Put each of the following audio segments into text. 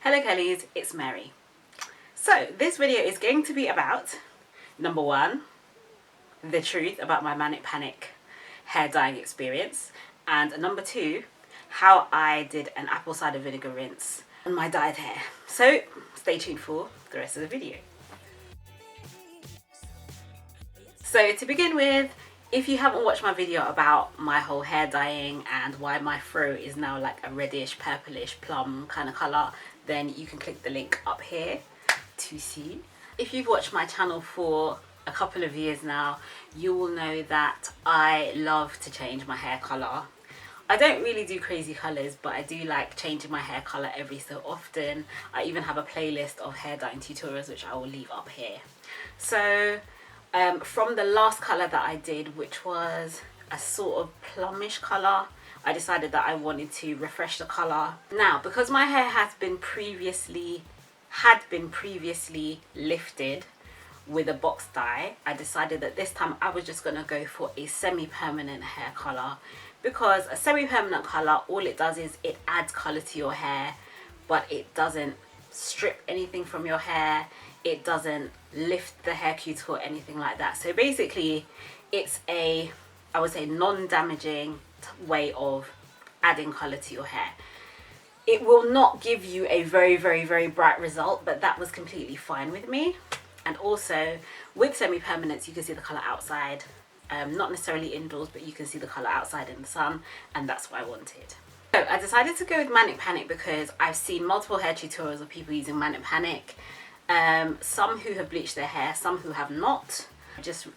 Hello Kellies, it's Mary. So this video is going to be about, number one, the truth about my manic panic hair dyeing experience, and number two, how I did an apple cider vinegar rinse on my dyed hair. So stay tuned for the rest of the video. So to begin with, if you haven't watched my video about my whole hair dyeing and why my fro is now like a reddish, purplish, plum kind of colour, then you can click the link up here to see. If you've watched my channel for a couple of years now, you will know that I love to change my hair colour. I don't really do crazy colours, but I do like changing my hair colour every so often. I even have a playlist of hair dyeing tutorials which I will leave up here. So from the last colour that I did, which was a sort of plumish colour, I decided that I wanted to refresh the colour. Now, because my hair had been previously lifted with a box dye, I decided that this time I was just going to go for a semi-permanent hair colour, because a semi-permanent colour, all it does is it adds colour to your hair, but it doesn't strip anything from your hair. It doesn't lift the hair cuticle or anything like that. So basically it's a, I would say, non-damaging way of adding colour to your hair. It will not give you a very bright result, but that was completely fine with me. And also with semi-permanents, you can see the colour outside, not necessarily indoors, but you can see the colour outside in the sun, and that's what I wanted. So I decided to go with Manic Panic because I've seen multiple hair tutorials of people using Manic Panic. Some who have bleached their hair, some who have not.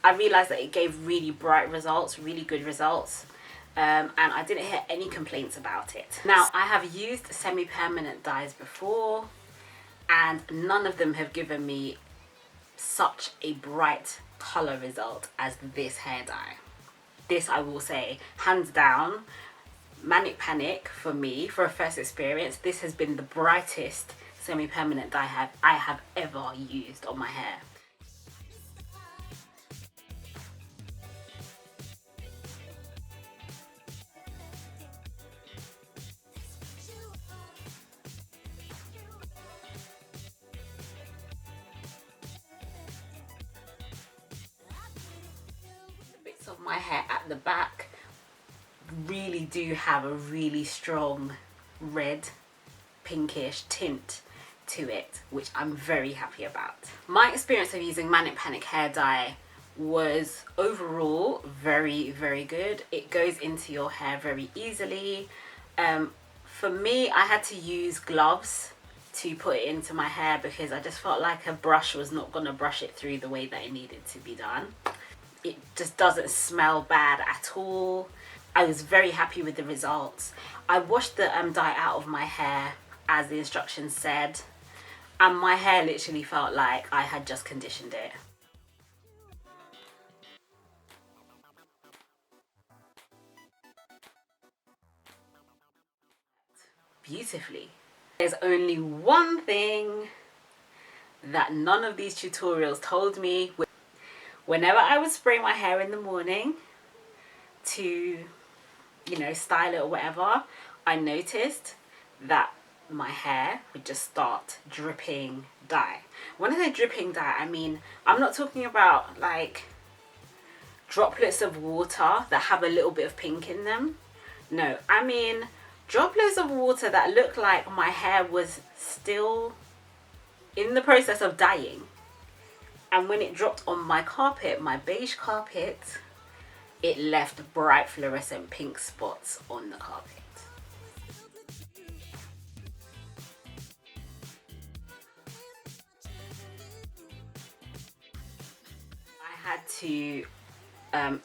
I realised that it gave really bright results, really good results, and I didn't hear any complaints about it. Now, I have used semi-permanent dyes before, and none of them have given me such a bright colour result as this hair dye. This, I will say, hands down, Manic Panic, for me, for a first experience, this has been the brightest semi-permanent dye I have ever used on my hair. The bits of my hair at the back really do have a really strong red, pinkish tint to it, which I'm very happy about. My experience of using Manic Panic hair dye was overall very good. It goes into your hair very easily. For me, I had to use gloves to put it into my hair because I just felt like a brush was not going to brush it through the way that it needed to be done. It just doesn't smell bad at all. I was very happy with the results. I washed the dye out of my hair as the instructions said, and my hair literally felt like I had just conditioned it. Beautifully. There's only one thing that none of these tutorials told me. Whenever I would spray my hair in the morning to, you know, style it or whatever, I noticed that my hair would just start dripping dye. When I say dripping dye, I mean, I'm not talking about like droplets of water that have a little bit of pink in them. No, I mean droplets of water that look like my hair was still in the process of dyeing. And when it dropped on my carpet, my beige carpet, it left bright fluorescent pink spots on the carpet. I had to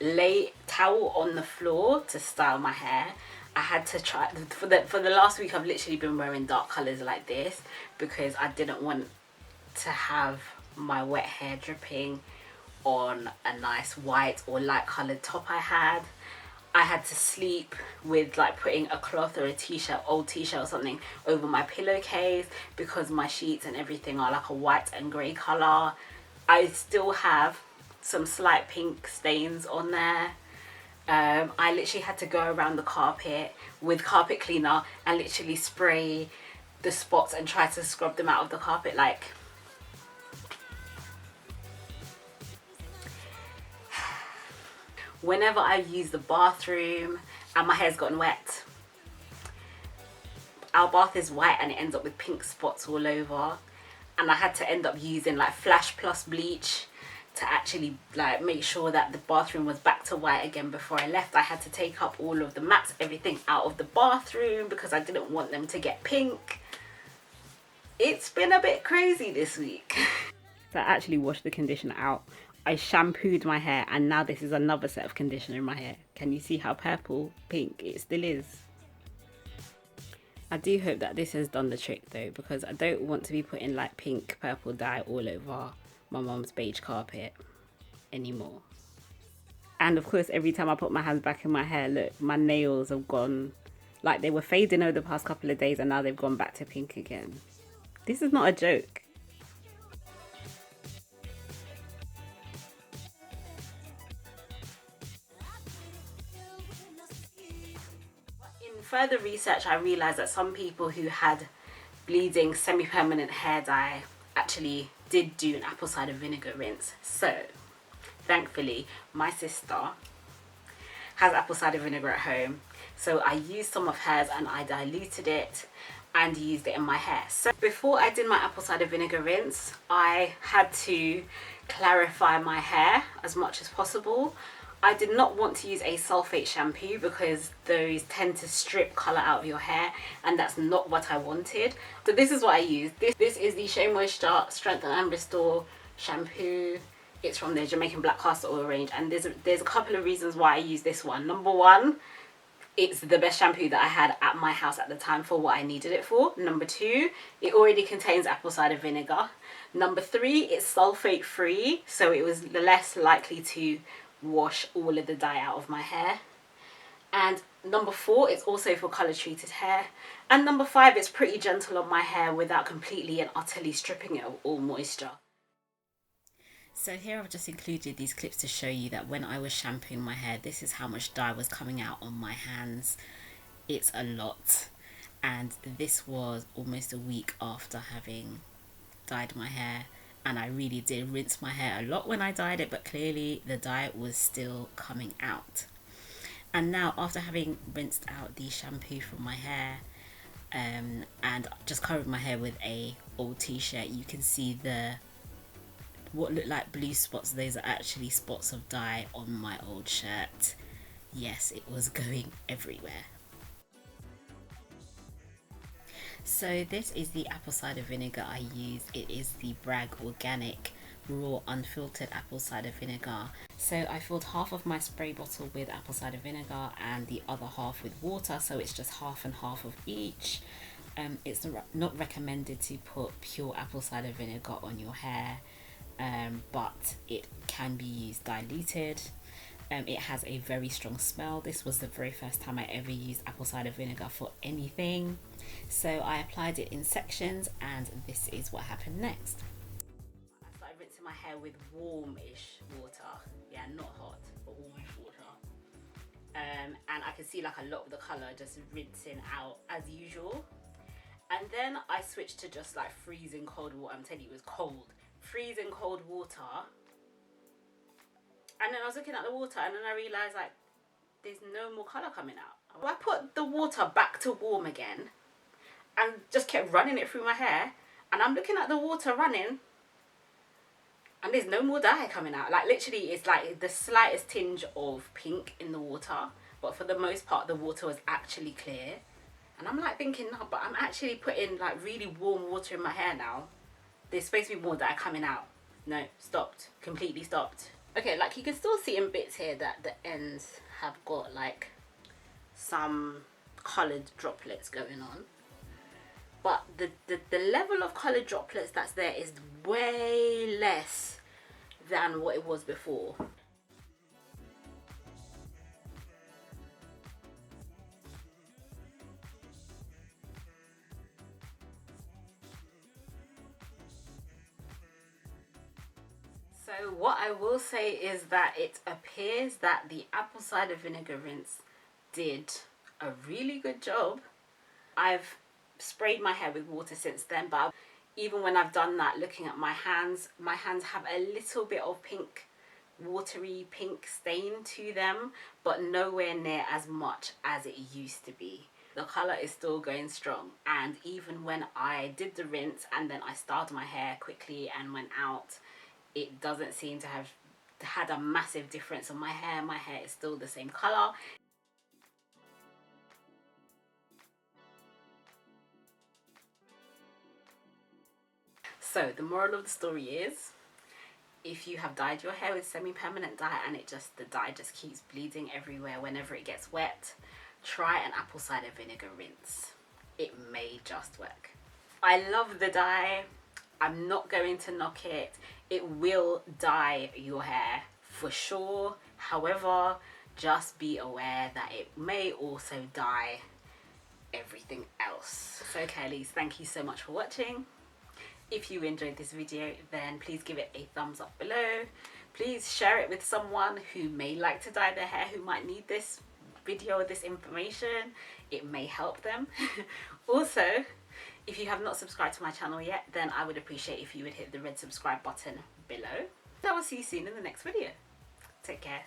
lay towel on the floor to style my hair. I had to try, for the last week I've literally been wearing dark colours like this because I didn't want to have my wet hair dripping on a nice white or light coloured top I had. I had to sleep with like putting a cloth or a t-shirt, old t-shirt or something over my pillowcase because my sheets and everything are like a white and grey colour. I still have some slight pink stains on there. I literally had to go around the carpet with carpet cleaner and literally spray the spots and try to scrub them out of the carpet. Like, whenever I use the bathroom and my hair's gotten wet, our bath is white and it ends up with pink spots all over, and I had to end up using like Flash Plus bleach to actually like make sure that the bathroom was back to white again before I left. I had to take up all of the mats, everything out of the bathroom because I didn't want them to get pink. It's been a bit crazy this week. So I actually washed the conditioner out. I shampooed my hair, and now this is another set of conditioner in my hair. Can you see how purple pink it still is? I do hope that this has done the trick though, because I don't want to be putting like pink purple dye all over my mum's beige carpet anymore. And of course, every time I put my hands back in my hair, look, my nails have gone, like they were fading over the past couple of days and now they've gone back to pink again. This is not a joke. In further research, I realised that some people who had bleeding semi-permanent hair dye actually did do an apple cider vinegar rinse. So thankfully my sister has apple cider vinegar at home, so I used some of hers and I diluted it and used it in my hair. So before I did my apple cider vinegar rinse, I had to clarify my hair as much as possible. I did not want to use a sulfate shampoo because those tend to strip colour out of your hair, and that's not what I wanted. So this is what I used. This is the Shea Moisture Strengthen and Restore shampoo. It's from the Jamaican Black Castor Oil range, and there's a couple of reasons why I use this one. Number one, it's the best shampoo that I had at my house at the time for what I needed it for. Number two, it already contains apple cider vinegar. Number three, it's sulfate free, so it was less likely to wash all of the dye out of my hair. And number four, it's also for colour treated hair. And number five, it's pretty gentle on my hair without completely and utterly stripping it of all moisture. So here I've just included these clips to show you that when I was shampooing my hair, this is how much dye was coming out on my hands. It's a lot. And this was almost a week after having dyed my hair, and I really did rinse my hair a lot when I dyed it, but clearly the dye was still coming out. And now, after having rinsed out the shampoo from my hair and just covered my hair with a old t-shirt, you can see what look like blue spots. Those are actually spots of dye on my old shirt. Yes, it was going everywhere. So this is the apple cider vinegar I use. It is the Bragg organic raw unfiltered apple cider vinegar. So I filled half of my spray bottle with apple cider vinegar and the other half with water, so it's just half and half of each. It's not recommended to put pure apple cider vinegar on your hair, but it can be used diluted. It has a very strong smell. This was the very first time I ever used apple cider vinegar for anything. So I applied it in sections, and this is what happened next. I started rinsing my hair with warmish water. Yeah, not hot, but warmish water. And I can see like a lot of the colour just rinsing out as usual. And then I switched to just like freezing cold water. I'm telling you, it was cold. Freezing cold water. And then I was looking at the water, and then I realised like there's no more colour coming out. I put the water back to warm again and just kept running it through my hair, and I'm looking at the water running and there's no more dye coming out. Like literally it's like the slightest tinge of pink in the water, but for the most part the water was actually clear. And I'm like thinking, no, but I'm actually putting like really warm water in my hair now. There's supposed to be more dye coming out. No, stopped. Completely stopped. Okay, like you can still see in bits here that the ends have got like some coloured droplets going on. But the level of coloured droplets that's there is way less than what it was before. So what I will say is that it appears that the apple cider vinegar rinse did a really good job. I've sprayed my hair with water since then, but even when I've done that, looking at my hands have a little bit of pink, watery pink stain to them, but nowhere near as much as it used to be. The colour is still going strong, and even when I did the rinse and then I styled my hair quickly and went out, it doesn't seem to have had a massive difference on my hair. My hair is still the same colour. So the moral of the story is, if you have dyed your hair with semi-permanent dye and the dye just keeps bleeding everywhere whenever it gets wet, try an apple cider vinegar rinse. It may just work. I love the dye. I'm not going to knock it. It will dye your hair for sure. However, just be aware that it may also dye everything else. So Curlies, thank you so much for watching. If you enjoyed this video, then please give it a thumbs up below. Please share it with someone who may like to dye their hair, who might need this video or this information. It may help them. Also, if you have not subscribed to my channel yet, then I would appreciate if you would hit the red subscribe button below. I will see you soon in the next video. Take care.